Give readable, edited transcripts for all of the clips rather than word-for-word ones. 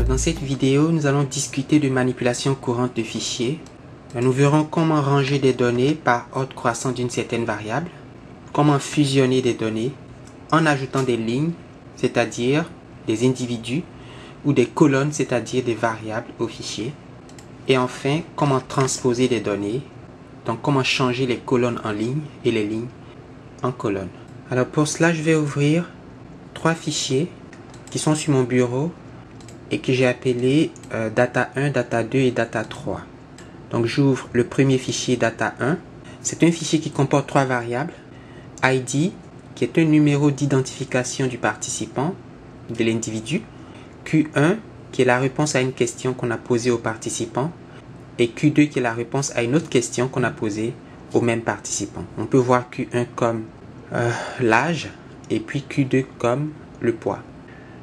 Dans cette vidéo, nous allons discuter de manipulation courante de fichiers. Nous verrons comment ranger des données par ordre croissant d'une certaine variable, comment fusionner des données en ajoutant des lignes, c'est-à-dire des individus, ou des colonnes, c'est-à-dire des variables au fichier. Et enfin, comment transposer des données, donc comment changer les colonnes en lignes et les lignes en colonnes. Alors pour cela, je vais ouvrir trois fichiers qui sont sur mon bureau et que j'ai appelé data 1, data 2 et data 3. Donc j'ouvre le premier fichier data 1. C'est un fichier qui comporte trois variables. ID, qui est un numéro d'identification du participant, de l'individu. Q1, qui est la réponse à une question qu'on a posée au participant. Et Q2, qui est la réponse à une autre question qu'on a posée au même participant. On peut voir Q1 comme l'âge et puis Q2 comme le poids.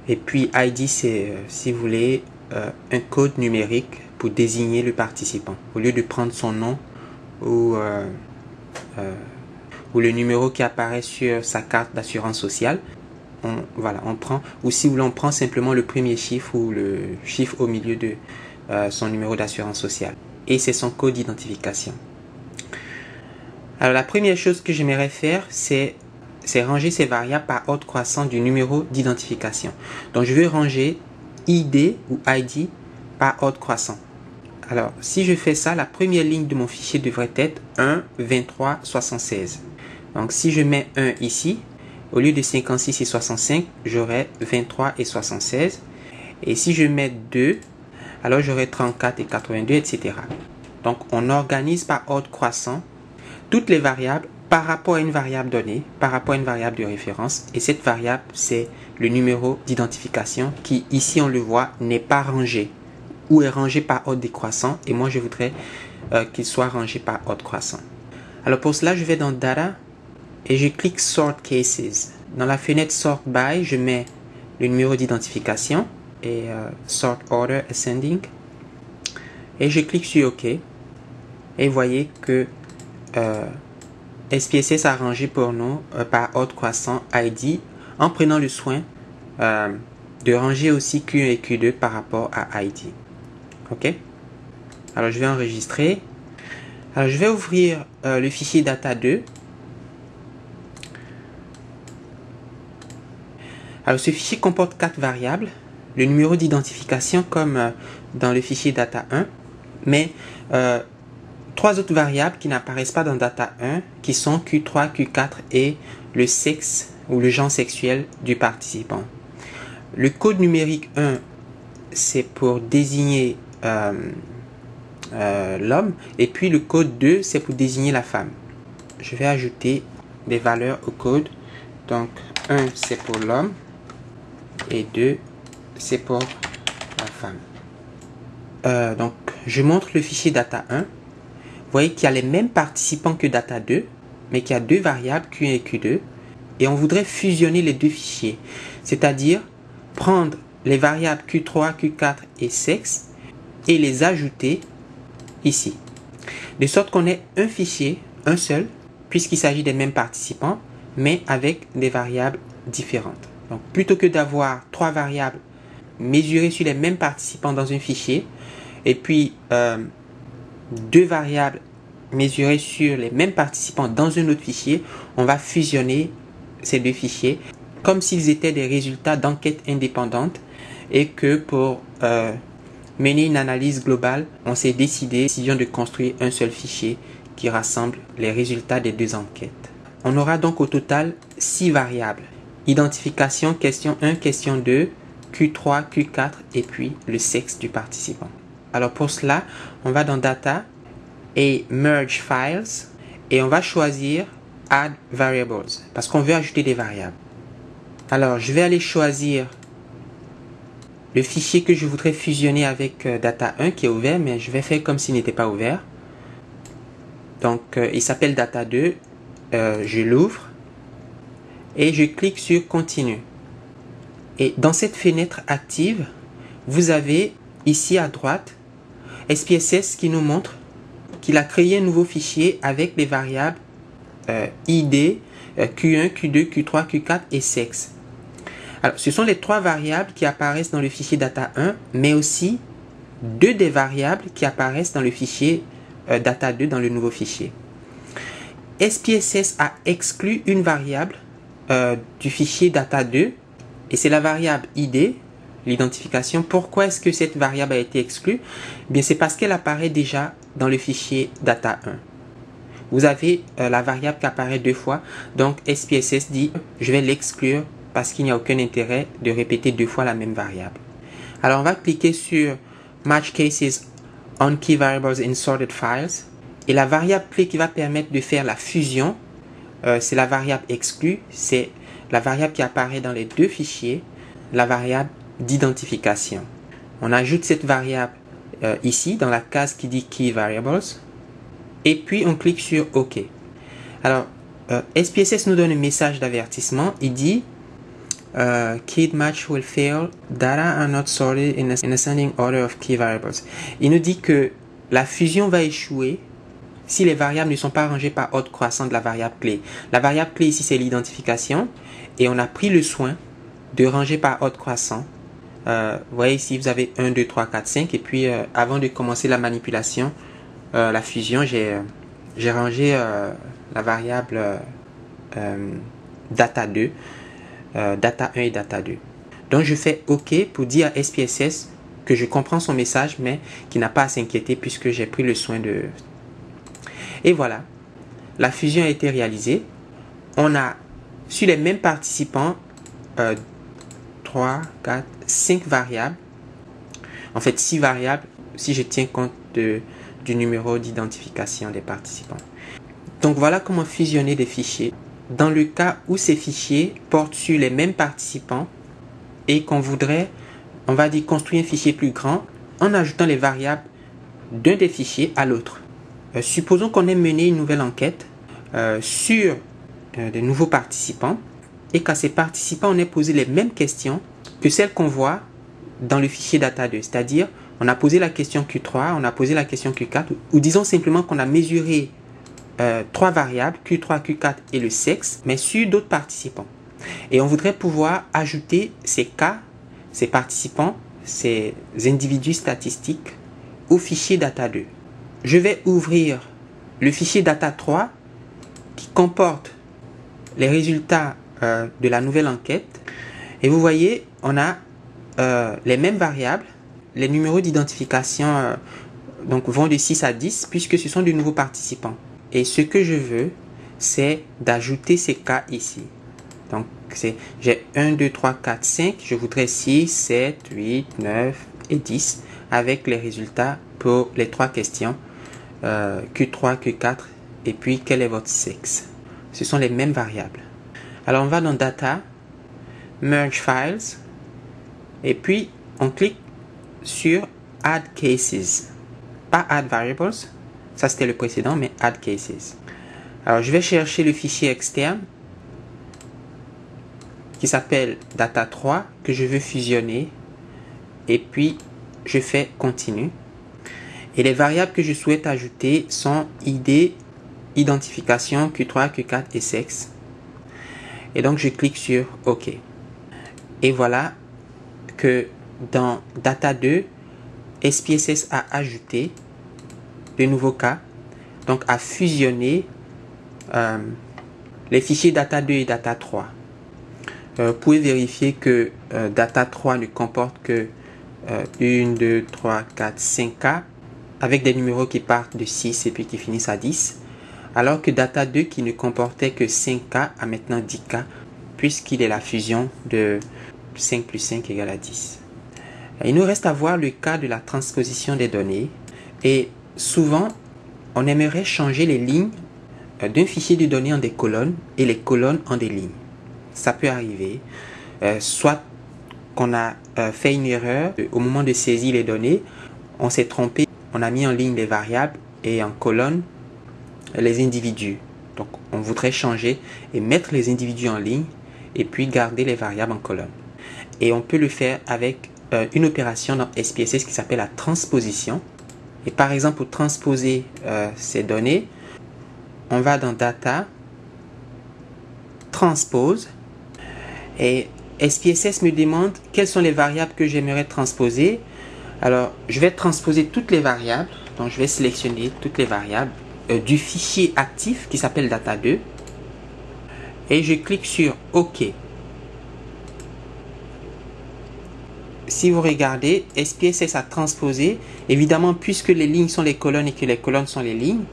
Et puis ID, c'est, si vous voulez, un code numérique pour désigner le participant. Au lieu de prendre son nom ou le numéro qui apparaît sur sa carte d'assurance sociale, on prend, ou si vous voulez, on prend simplement le premier chiffre ou le chiffre au milieu de son numéro d'assurance sociale. Et c'est son code d'identification. Alors la première chose que j'aimerais faire, c'est ranger ces variables par ordre croissant du numéro d'identification. Donc je vais ranger ID ou ID par ordre croissant. Alors si je fais ça, la première ligne de mon fichier devrait être 1, 23, 76. Donc si je mets 1 ici, au lieu de 56 et 65, j'aurai 23 et 76. Et si je mets 2, alors j'aurai 34 et 82, etc. Donc on organise par ordre croissant toutes les variables par rapport à une variable donnée, par rapport à une variable de référence. Et cette variable, c'est le numéro d'identification qui, ici on le voit, n'est pas rangé ou est rangé par ordre décroissant. Et moi, je voudrais qu'il soit rangé par ordre croissant. Alors pour cela, je vais dans Data et je clique Sort Cases. Dans la fenêtre Sort By, je mets le numéro d'identification et Sort Order Ascending. Et je clique sur OK. Et vous voyez que SPSS a rangé pour nous par ordre croissant ID en prenant le soin de ranger aussi Q1 et Q2 par rapport à ID. OK? Alors je vais enregistrer. Alors je vais ouvrir le fichier data 2. Alors ce fichier comporte 4 variables. Le numéro d'identification comme dans le fichier data 1. Mais 3 autres variables qui n'apparaissent pas dans data 1 qui sont Q3, Q4 et le sexe ou le genre sexuel du participant. Le code numérique 1, c'est pour désigner l'homme et puis le code 2, c'est pour désigner la femme. Je vais ajouter des valeurs au code. Donc 1, c'est pour l'homme et 2, c'est pour la femme. Donc je montre le fichier data 1. Vous voyez qu'il y a les mêmes participants que data 2, mais qu'il y a deux variables Q1 et Q2. Et on voudrait fusionner les deux fichiers. C'est-à-dire prendre les variables Q3, Q4 et sexe et les ajouter ici. De sorte qu'on ait un fichier, un seul, puisqu'il s'agit des mêmes participants, mais avec des variables différentes. Donc plutôt que d'avoir trois variables mesurées sur les mêmes participants dans un fichier, et puis deux variables mesurées sur les mêmes participants dans un autre fichier, on va fusionner ces deux fichiers comme s'ils étaient des résultats d'enquêtes indépendantes et que pour mener une analyse globale, on s'est décidé de construire un seul fichier qui rassemble les résultats des deux enquêtes. On aura donc au total 6 variables. Identification, question 1, question 2, Q3, Q4 et puis le sexe du participant. Alors pour cela, on va dans Data et Merge Files et on va choisir Add Variables parce qu'on veut ajouter des variables. Alors je vais aller choisir le fichier que je voudrais fusionner avec Data 1 qui est ouvert, mais je vais faire comme s'il n'était pas ouvert. Donc il s'appelle Data 2, je l'ouvre et je clique sur Continue. Et dans cette fenêtre active, vous avez ici à droite SPSS qui nous montre qu'il a créé un nouveau fichier avec les variables ID, Q1, Q2, Q3, Q4 et sexe. Alors, ce sont les trois variables qui apparaissent dans le fichier data1, mais aussi deux des variables qui apparaissent dans le fichier data2 dans le nouveau fichier. SPSS a exclu une variable du fichier data2 et c'est la variable ID, l'identification. Pourquoi est-ce que cette variable a été exclue? Bien, c'est parce qu'elle apparaît déjà dans le fichier data1. Vous avez la variable qui apparaît deux fois, donc SPSS dit je vais l'exclure parce qu'il n'y a aucun intérêt de répéter deux fois la même variable. Alors on va cliquer sur Match Cases on Key Variables in Sorted Files et la variable clé qui va permettre de faire la fusion, c'est la variable exclue, c'est la variable qui apparaît dans les deux fichiers, la variable d'identification. On ajoute cette variable ici dans la case qui dit Key Variables et puis on clique sur OK. Alors SPSS nous donne un message d'avertissement, il dit Keyed match will fail. Data are not sorted in ascending order of key variables. Il nous dit que la fusion va échouer si les variables ne sont pas rangées par ordre croissant de la variable clé. La variable clé ici c'est l'identification et on a pris le soin de ranger par ordre croissant. Vous voyez ici vous avez 1, 2, 3, 4, 5 et puis avant de commencer la manipulation, la fusion, j'ai rangé la variable data2. Data 1 et data 2. Donc je fais OK pour dire à SPSS que je comprends son message mais qu'il n'a pas à s'inquiéter puisque j'ai pris le soin de... Et voilà, la fusion a été réalisée. On a sur les mêmes participants 3, 4, 5 variables. En fait 6 variables si je tiens compte du numéro d'identification des participants. Donc voilà comment fusionner des fichiers. Dans le cas où ces fichiers portent sur les mêmes participants et qu'on voudrait, on va dire, construire un fichier plus grand en ajoutant les variables d'un des fichiers à l'autre. Supposons qu'on ait mené une nouvelle enquête sur de nouveaux participants et qu'à ces participants, on ait posé les mêmes questions que celles qu'on voit dans le fichier data2. C'est-à-dire, on a posé la question Q3, on a posé la question Q4 ou disons simplement qu'on a mesuré trois variables, Q3, Q4 et le sexe, mais sur d'autres participants. Et on voudrait pouvoir ajouter ces cas, ces participants, ces individus statistiques au fichier data2. Je vais ouvrir le fichier data3 qui comporte les résultats de la nouvelle enquête. Et vous voyez, on a les mêmes variables, les numéros d'identification donc vont de 6 à 10 puisque ce sont de nouveaux participants. Et ce que je veux, c'est d'ajouter ces cas ici. Donc, j'ai 1, 2, 3, 4, 5. Je voudrais 6, 7, 8, 9 et 10 avec les résultats pour les trois questions. Q3, Q4 et puis quel est votre sexe. Ce sont les mêmes variables. Alors, on va dans Data, Merge Files et puis on clique sur Add Cases. Pas Add Variables. Ça, c'était le précédent, mais Add Cases. Alors, je vais chercher le fichier externe qui s'appelle Data3 que je veux fusionner. Et puis, je fais Continue. Et les variables que je souhaite ajouter sont ID, identification, Q3, Q4 et sexe. Et donc, je clique sur OK. Et voilà que dans Data2, SPSS a ajouté de nouveaux cas, donc à fusionner les fichiers data2 et data3. Vous pouvez vérifier que data3 ne comporte que 1, 2, 3, 4, 5 cas avec des numéros qui partent de 6 et puis qui finissent à 10, alors que data2 qui ne comportait que 5 cas a maintenant 10 cas puisqu'il est la fusion de 5 plus 5 égale à 10. Il nous reste à voir le cas de la transposition des données et souvent, on aimerait changer les lignes d'un fichier de données en des colonnes et les colonnes en des lignes. Ça peut arriver, soit qu'on a fait une erreur au moment de saisir les données, on s'est trompé, on a mis en ligne les variables et en colonne les individus. Donc, on voudrait changer et mettre les individus en ligne et puis garder les variables en colonne. Et on peut le faire avec une opération dans SPSS qui s'appelle la transposition. Et par exemple, pour transposer ces données, on va dans Data, Transpose, et SPSS me demande quelles sont les variables que j'aimerais transposer. Alors, je vais transposer toutes les variables. Donc, je vais sélectionner toutes les variables du fichier actif qui s'appelle Data2. Et je clique sur OK. Si vous regardez, SPSS a transposé. Évidemment, puisque les lignes sont les colonnes et que les colonnes sont les lignes,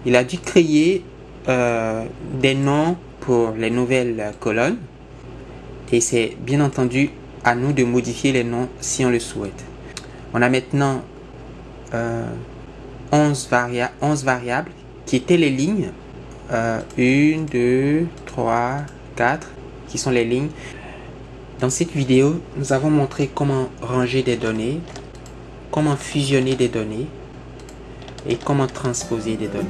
il a dû créer des noms pour les nouvelles colonnes. Et c'est bien entendu à nous de modifier les noms si on le souhaite. On a maintenant 11 variables qui étaient les lignes. 1, 2, 3, 4 qui sont les lignes. Dans cette vidéo, nous avons montré comment ranger des données, comment fusionner des données et comment transposer des données.